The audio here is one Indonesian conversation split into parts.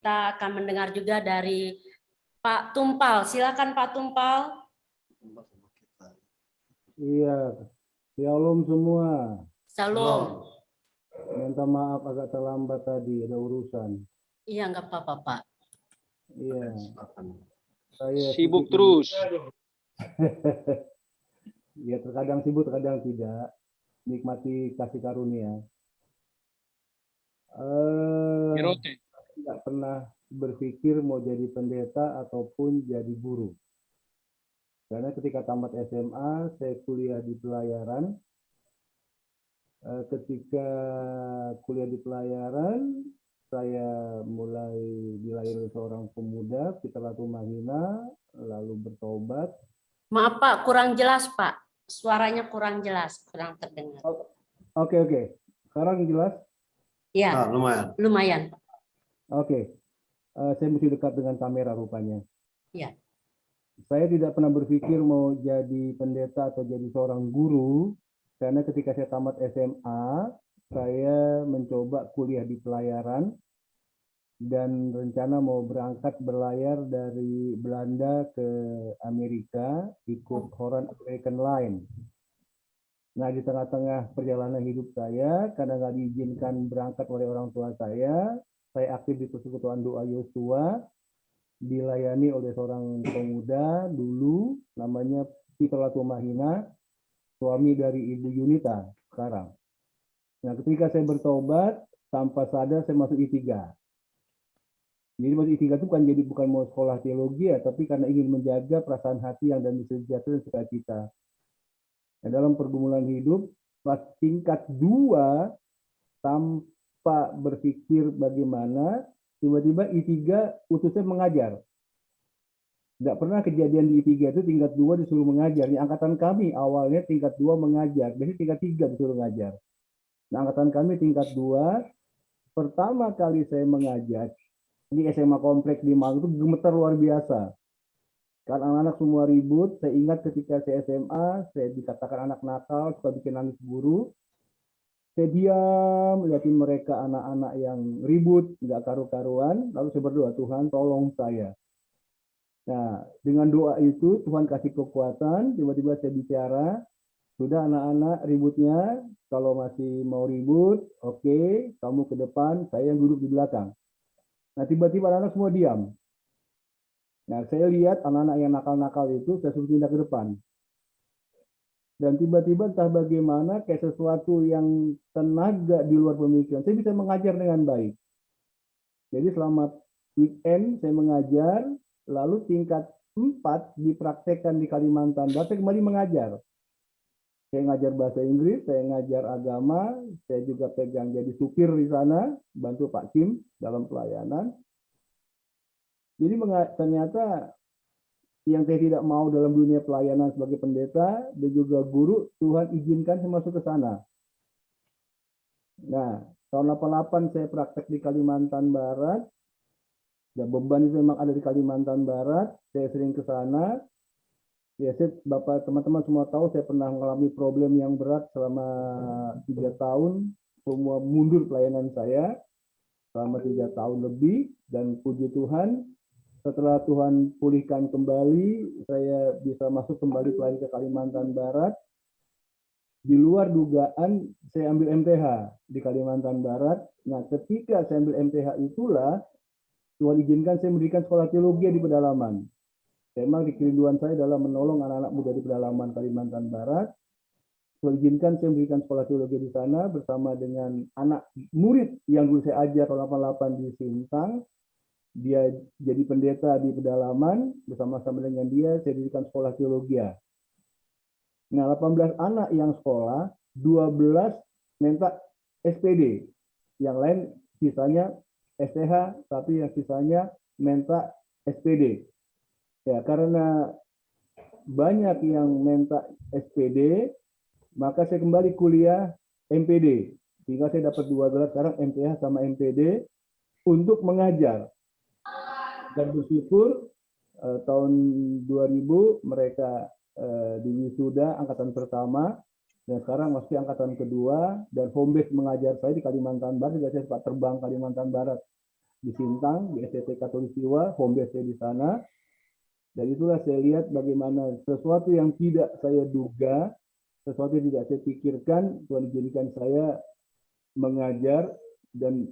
kita akan mendengar juga dari Pak Tumpal. Silakan Pak Tumpal. Iya, shalom semua. Shalom. Minta maaf agak terlambat tadi, ada urusan. Iya, nggak apa-apa, Pak. Iya, saya Sibuk sedikit terus. ya terkadang sibuk, terkadang tidak. Nikmati kasih karunia. Erote. Tidak pernah berpikir mau jadi pendeta ataupun jadi guru. Karena ketika tamat SMA, saya kuliah di pelayaran. Ketika kuliah di pelayaran, saya mulai dilahirkan seorang pemuda, Fitratul Mahina, lalu bertobat. Maaf Pak, kurang jelas Pak. Suaranya kurang jelas, kurang terdengar. Oke. Sekarang jelas? Ya, lumayan. Lumayan. Oke. Saya mesti dekat dengan kamera rupanya. Ya. Saya tidak pernah berpikir mau jadi pendeta atau jadi seorang guru, karena ketika saya tamat SMA, saya mencoba kuliah di pelayaran, dan rencana mau berangkat berlayar dari Belanda ke Amerika, ikut Horan American Line. Nah, di tengah-tengah perjalanan hidup saya, karena nggak diizinkan berangkat oleh orang tua saya aktif di Persekutuan Doa Yosua, dilayani oleh seorang pemuda dulu, namanya Fitratul Mahina, suami dari Ibu Yunita sekarang. Nah, ketika saya bertobat, tanpa sadar saya masuk I3. Jadi masuk I3 itu kan jadi bukan mau sekolah teologi ya, tapi karena ingin menjaga perasaan hati yang damai sejahtera dan sukacita. Nah, dalam pergumulan hidup, pas tingkat 2, tanpa berpikir bagaimana, tiba-tiba I3 utusnya mengajar. Tidak pernah kejadian di I3 itu tingkat 2 disuruh mengajar. Di angkatan kami awalnya tingkat 2 mengajar, jadi tingkat 3 disuruh mengajar. Nah, angkatan kami tingkat 2, pertama kali saya mengajar di SMA Kompleks di Malang itu gemetar luar biasa. Karena anak-anak semua ribut, saya ingat ketika saya SMA, saya dikatakan anak nakal, suka bikin nangis guru. Saya diam, lihatin mereka anak-anak yang ribut, nggak karu-karuan, lalu saya berdoa, Tuhan tolong saya. Nah, dengan doa itu Tuhan kasih kekuatan, tiba-tiba saya bicara, sudah anak-anak ributnya, kalau masih mau ribut, oke, kamu ke depan, saya yang duduk di belakang. Nah, tiba-tiba anak-anak semua diam. Nah, saya lihat anak-anak yang nakal-nakal itu, saya suruh pindah ke depan. Dan tiba-tiba entah bagaimana, kayak sesuatu yang tenaga di luar pemikiran, saya bisa mengajar dengan baik. Jadi selama weekend saya mengajar, lalu tingkat 4 dipraktekkan di Kalimantan Barat, saya kembali mengajar. Saya ngajar bahasa Inggris, saya ngajar agama, saya juga pegang jadi supir di sana, bantu Pak Kim dalam pelayanan. Jadi ternyata yang saya tidak mau dalam dunia pelayanan sebagai pendeta dan juga guru, Tuhan izinkan saya masuk ke sana. Nah, tahun 88 saya praktek di Kalimantan Barat, dan beban itu memang ada di Kalimantan Barat, saya sering ke sana. Ya, Bapak teman-teman semua tahu saya pernah mengalami problem yang berat selama 3 tahun, semua mundur pelayanan saya selama 3 tahun lebih, dan puji Tuhan, setelah Tuhan pulihkan kembali, saya bisa masuk kembali pelayanan ke Kalimantan Barat. Di luar dugaan, saya ambil MTH di Kalimantan Barat. Nah, ketika saya ambil MTH itulah, Tuhan izinkan saya mendirikan sekolah teologi di pedalaman. Memang kerinduan saya adalah menolong anak-anak muda di pedalaman Kalimantan Barat. Tuhan izinkan saya mendirikan sekolah teologi di sana bersama dengan anak murid yang dulu saya ajar tahun 88 di Sintang. Dia jadi pendeta di pedalaman, bersama-sama dengan dia saya dirikan sekolah teologi. Nah, 18 anak yang sekolah, 12 minta SPD. Yang lain sisanya STH, tapi yang sisanya minta SPD. Ya, karena banyak yang minta SPD, maka saya kembali kuliah MPD. Sehingga saya dapat 2 gelar sekarang, MTH sama MPD, untuk mengajar. Dan bersyukur tahun 2000 mereka di wisuda angkatan pertama, dan sekarang masih angkatan kedua, dan home base mengajar saya di Kalimantan Barat. Juga saya sempat terbang Kalimantan Barat di Sintang, di STT Katulistiwa, home base saya di sana. Dan itulah saya lihat bagaimana sesuatu yang tidak saya duga, sesuatu yang tidak saya pikirkan, Tuhan jadikan saya mengajar, dan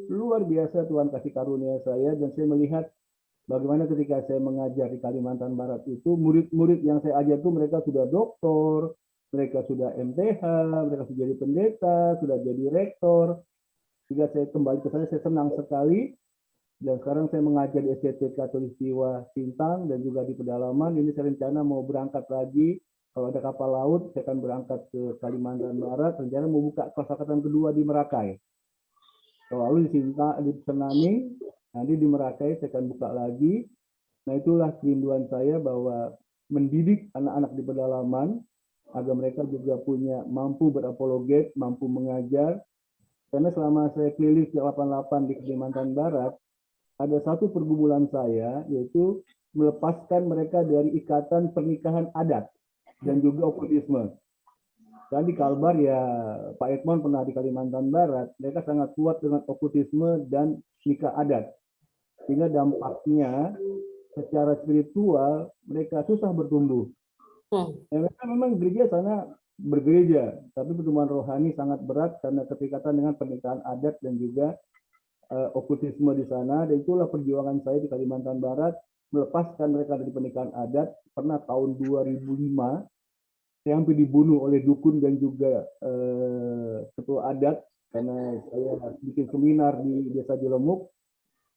luar biasa Tuhan kasih karunia saya, dan saya melihat bagaimana ketika saya mengajar di Kalimantan Barat itu, murid-murid yang saya ajar itu mereka sudah doktor, mereka sudah MTH, mereka sudah jadi pendeta, sudah jadi rektor. Jika saya kembali ke sana, saya senang sekali. Dan sekarang saya mengajar di STT Katulistiwa Sintang dan juga di pedalaman. Ini saya rencana mau berangkat lagi. Kalau ada kapal laut, saya akan berangkat ke Kalimantan Barat. Rencana mau buka kelas angkatan kedua di Merakai. Lalu di Sintang, di Senaning, nanti di Merakai saya akan buka lagi. Nah, itulah kerinduan saya bahwa mendidik anak-anak di pedalaman agar mereka juga punya mampu berapologet, mampu mengajar. Karena selama saya keliling di 88 di Kalimantan Barat, ada satu pergumulan saya, yaitu melepaskan mereka dari ikatan pernikahan adat dan juga okultisme. Dan di Kalbar ya, Pak Edmond pernah di Kalimantan Barat, mereka sangat kuat dengan okultisme dan nikah adat. Sehingga dampaknya secara spiritual mereka susah bertumbuh. Mereka memang gereja sana bergereja, tapi pertumbuhan rohani sangat berat karena keterikatan dengan pernikahan adat dan juga okultisme di sana. Dan itulah perjuangan saya di Kalimantan Barat, melepaskan mereka dari pernikahan adat. Pernah tahun 2005 saya hampir dibunuh oleh dukun dan juga ketua adat karena saya bikin seminar di Desa Jelemuk.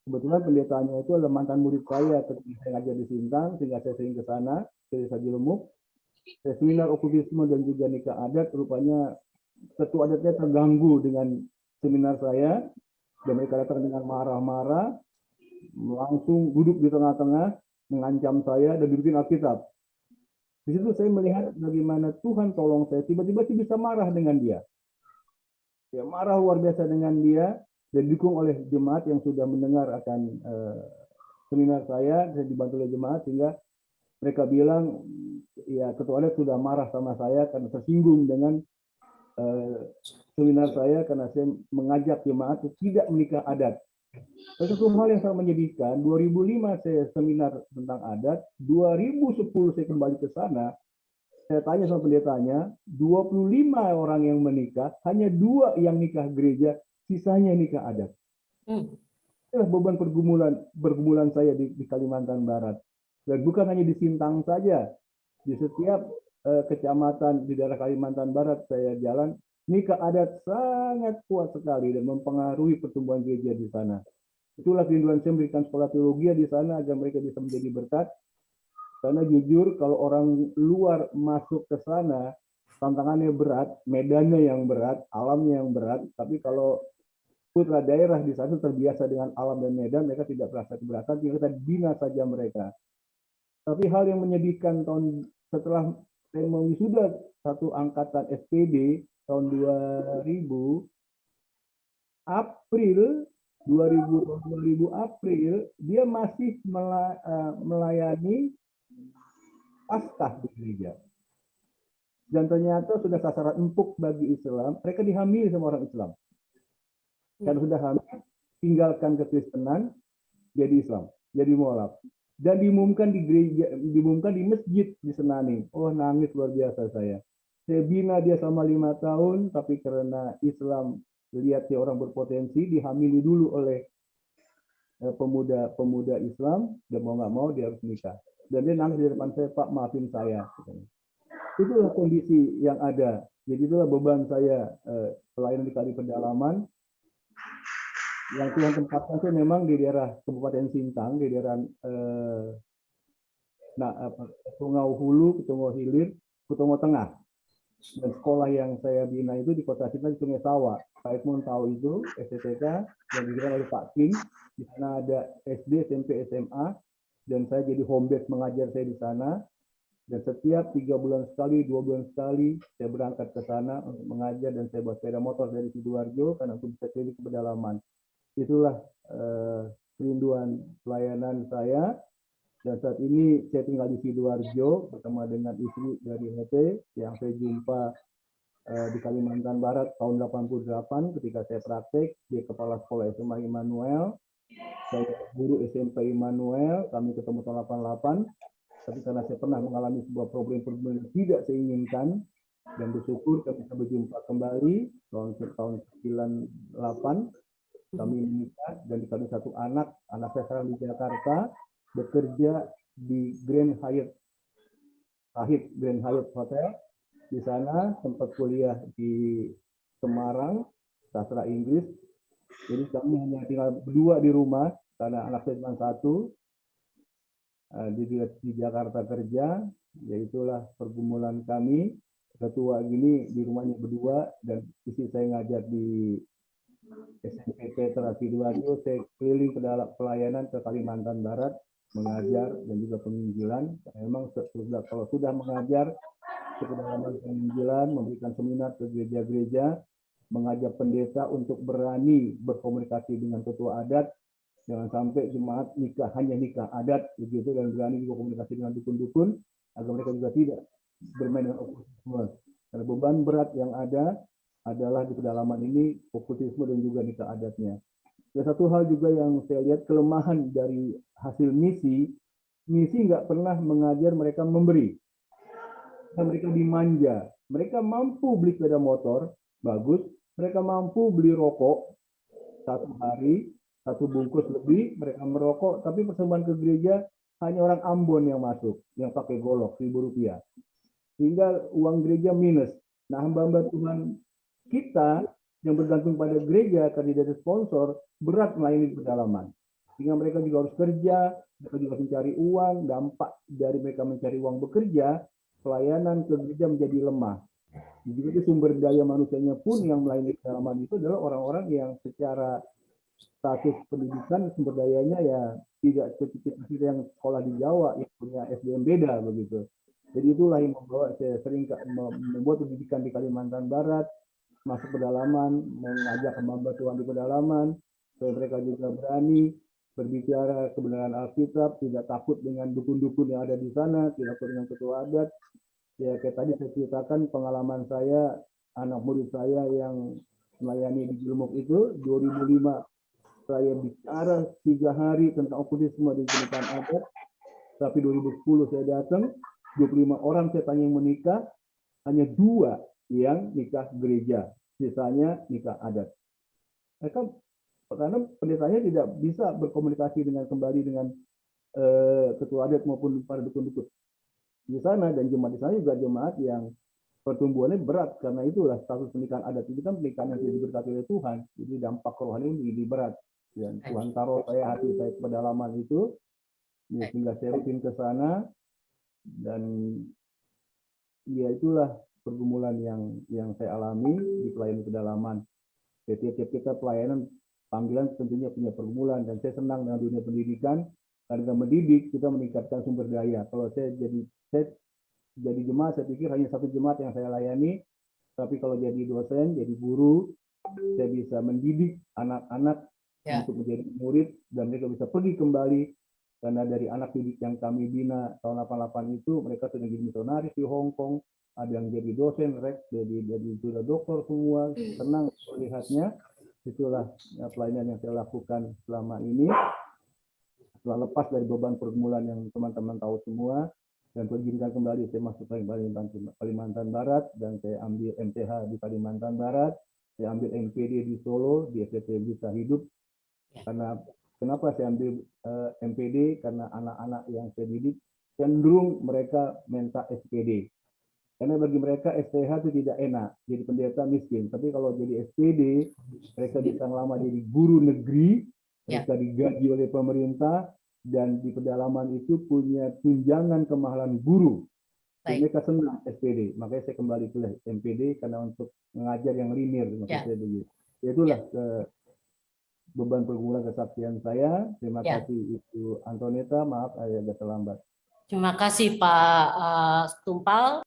Kebetulan pendetanya itu adalah mantan murid saya ketika saya ngajar di Sintang, sehingga saya sering ke sana, ke Desa Jelemuk. Saya seminar okultisme dan juga nikah adat, rupanya ketua adatnya terganggu dengan seminar saya, dan mereka datang dengan marah-marah, langsung duduk di tengah-tengah, mengancam saya dan bikin Alkitab. Di situ saya melihat bagaimana Tuhan tolong saya, tiba-tiba saya bisa marah dengan dia. Ya, marah luar biasa dengan dia, dan didukung oleh jemaat yang sudah mendengar akan seminar saya dibantu oleh jemaat, sehingga mereka bilang, ya ketua adat sudah marah sama saya karena tersinggung dengan seminar saya, karena saya mengajak jemaat tidak menikah adat. Satu hal yang sangat menyedihkan, 2005 saya seminar tentang adat, 2010 saya kembali ke sana, saya tanya sama pendetanya, 25 orang yang menikah, hanya 2 yang nikah gereja, sisanya nikah adat. Itulah beban pergumulan saya di Kalimantan Barat. Dan bukan hanya di Sintang saja, di setiap kecamatan di daerah Kalimantan Barat saya jalan, nikah adat sangat kuat sekali dan mempengaruhi pertumbuhan gereja di sana. Itulah kerinduan saya memberikan sekolah teologi di sana agar mereka bisa menjadi berkat. Karena jujur kalau orang luar masuk ke sana, tantangannya berat, medannya yang berat, alamnya yang berat. Tapi kalau putra daerah di sana terbiasa dengan alam dan medan, mereka tidak merasa keberatan, kita bina saja mereka. Tapi hal yang menyedihkan setelah saya mewisuda satu angkatan SPD tahun 2000 April 2000 April, dia masih melayani Paskah di gereja. Dan ternyata sudah sasaran empuk bagi Islam, mereka dihamili sama orang Islam. Karena sudah hamil, tinggalkan kekristenan, jadi Islam, jadi mualaf. Dan diumumkan di gereja, diumumkan di masjid di Senaning. Oh, nangis luar biasa saya. Saya bina dia selama 5 tahun, tapi karena Islam lihat dia orang berpotensi, dihamili dulu oleh pemuda Islam, dan mau nggak mau dia harus nikah. Dan dia nangis di depan saya, Pak maafin saya. Itulah kondisi yang ada. Jadi itulah beban saya pelayanan di Kali Pedalaman. Yang Tuhan tempatkan itu memang di daerah Kabupaten Sintang, di daerah Tungau Hulu, Tungau Hilir, Tungau Tengah. Dan sekolah yang saya bina itu di Kota Sintang, di Sungai Sawa. Pak Edmond tahu itu, STTK, yang dibina oleh Pak Kim. Di sana ada SD, SMP, SMA, dan saya jadi home base mengajar saya di sana. Dan setiap 3 bulan sekali, 2 bulan sekali, saya berangkat ke sana untuk mengajar, dan saya bawa sepeda motor dari Sidoarjo karena untuk bisa keliling ke pedalaman. Itulah kerinduan pelayanan saya. Dan saat ini saya tinggal di Sidoarjo bersama dengan istri dari HT yang saya jumpa di Kalimantan Barat tahun 88 ketika saya praktek di Kepala Sekolah SMA Immanuel. Saya guru SMP Immanuel, kami ketemu tahun 88. Tapi karena saya pernah mengalami sebuah problem-problem yang tidak saya inginkan, dan bersyukur kami bisa berjumpa kembali tahun 98. Kami menikah dan dikasih satu anak. Anak saya sekarang di Jakarta, bekerja di Grand Hyatt Hotel. Di sana sempat kuliah di Semarang, sastra Inggris. Jadi kami hanya tinggal berdua di rumah karena anak saya cuma satu. Di Jakarta kerja, yaitulah pergumulan kami. Ketua gini di rumahnya berdua, dan istri saya ngajar di SMP Petra Sidoarjo. Saya keliling ke dalam pelayanan ke Kalimantan Barat, mengajar dan juga penginjilan. Memang kalau sudah mengajar ke pedalaman penginjilan, memberikan seminar ke gereja-gereja, mengajak pendeta untuk berani berkomunikasi dengan ketua adat. Jangan sampai jemaat hanya nikah adat begitu, dan berani juga komunikasi dengan dukun-dukun agar mereka juga tidak bermain dengan okultisme. Karena beban berat yang ada adalah di pedalaman ini okultisme dan juga nikah adatnya. Dan satu hal juga yang saya lihat kelemahan dari hasil misi nggak pernah mengajar mereka memberi. Dan mereka dimanja. Mereka mampu beli sepeda motor, bagus. Mereka mampu beli rokok satu hari, satu bungkus lebih, mereka merokok, tapi persembahan ke gereja hanya orang Ambon yang masuk, yang pakai golok Rp1.000. Sehingga uang gereja minus. Nah, hamba-hamba Tuhan kita yang bergantung pada gereja karena dari sponsor, berat melayani pedalaman. Sehingga mereka juga harus kerja, mereka juga mencari uang, dampak dari mereka mencari uang bekerja, pelayanan ke gereja menjadi lemah. Jadi sumber daya manusianya pun yang melayani pedalaman itu adalah orang-orang yang secara status pendidikan sumber dayanya ya tidak seperti kita yang sekolah di Jawa yang punya SDM beda begitu. Jadi itulah yang membawa saya sering membuat pendidikan di Kalimantan Barat, masuk pedalaman, mengajak hamba Tuhan di pedalaman, supaya mereka juga berani berbicara kebenaran Alkitab, tidak takut dengan dukun-dukun yang ada di sana, tidak takut dengan ketua adat. Ya kayak tadi saya ceritakan pengalaman saya, anak murid saya yang melayani di Jilmuk itu 2005. Saya bicara 3 hari tentang okultisme di pernikahan adat, tapi 2010 saya datang, 25 orang saya tanya yang menikah, hanya 2 yang nikah gereja, sisanya nikah adat. Mereka karena pendetanya tidak bisa berkomunikasi kembali dengan ketua adat maupun para dukun-dukun di sana, dan jemaat di sana juga jemaat yang pertumbuhannya berat karena itulah status pernikahan adat itu kan pernikahan yang tidak diberkati oleh Tuhan, jadi dampak rohani ini lebih berat. Dan Tuhan taruh hati saya ke pedalaman itu, sehingga saya rutin ke sana, dan ya itulah pergumulan yang saya alami di pelayanan pedalaman. Setiap kita pelayanan panggilan tentunya punya pergumulan, dan saya senang dengan dunia pendidikan karena mendidik kita meningkatkan sumber daya. Kalau saya jadi jemaat, saya pikir hanya satu jemaat yang saya layani, tapi kalau jadi dosen, jadi guru, saya bisa mendidik anak-anak untuk menjadi murid, dan mereka bisa pergi kembali. Karena dari anak didik yang kami bina tahun 88 itu, mereka sudah jadi misionaris di Hong Kong, ada yang jadi dosen, jadi sudah dokter semua. Senang melihatnya. Itulah pelayanan yang saya lakukan selama ini. Setelah lepas dari beban pergumulan yang teman-teman tahu semua, dan izinkan kembali saya masuk ke Kalimantan Barat, dan saya ambil MTH di Kalimantan Barat, saya ambil MPD di Solo, di SDT Bisa Hidup. Karena kenapa saya ambil MPD? Karena anak-anak yang saya didik cenderung mereka minta SPD. Karena bagi mereka STH itu tidak enak, jadi pendeta miskin. Tapi kalau jadi SPD, mereka bisa lama jadi guru negeri, mereka digaji oleh pemerintah, dan di pedalaman itu punya tunjangan kemahalan guru. Jadi mereka senang SPD. Makanya saya kembali ke MPD karena untuk mengajar yang linear. Maksud saya begitu. Itulah beban pergumulan kesaksian saya. Terima kasih Ibu Antoneta. Maaf agak terlambat. Terima kasih Pak Tumpal.